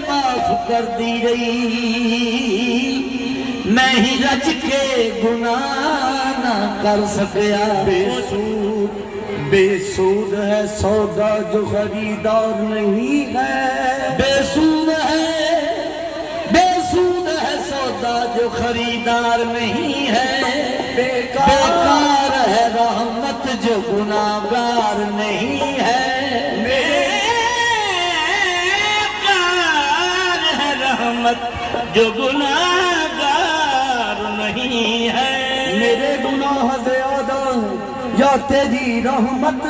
माफ कर दी गई, मैं ही रच के गुनाह ना कर सकया। बेसूद है सौदा जो खरीदार नहीं है, बेसूद है सौदा जो खरीदार नहीं है, बेकार है रहमत जो गुनाहगार नहीं है, बेकार है रहमत जो गुनाहगार नहीं है। मेरे गुनाह ज़्यादा या तेरी रहमत,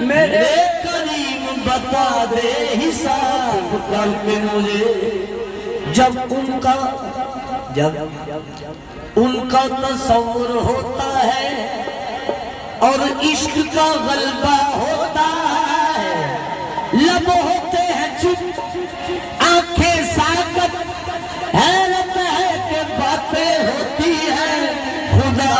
मेरे करीम बता दे हिसाब करके मुझे। जब उनका तस्वुर होता है और इश्क का गलबा होता है, लब होते हैं चुप आंखें साकत, हैरत है कि बातें होती है। खुदा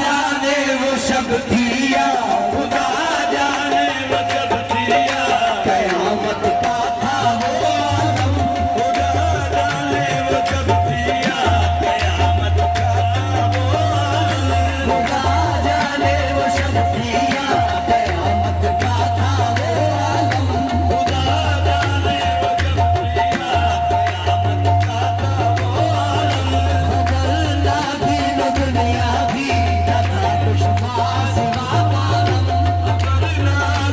जाने वो शक्तिया, खुदा जाने वो शक्तिया, कयामत का था वो आलम, खुदा जाने वो शक्तिया, कयामत का था वो आलम, खुदा जाने वो शक्तिया, कयामत का था वो आलम, खुदा जाने वो शक्तिया, कयामत का था वो आलम। खुदा भी न दुनिया भी न था दुश्मन सिवा मालम, खुदा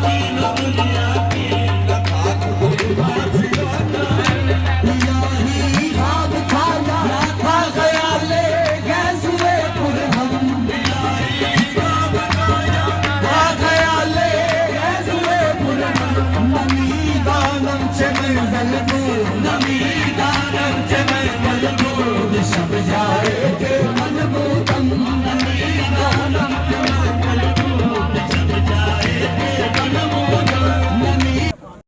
भी न दुनिया भी न था दुश्मन सिवा मालम। इलाही खाब खाना था ख्याले गैसुए पुरहम, इलाही खाब खाना था ख्याले गैसुए पुरहम, नमी दानम से मंज़िल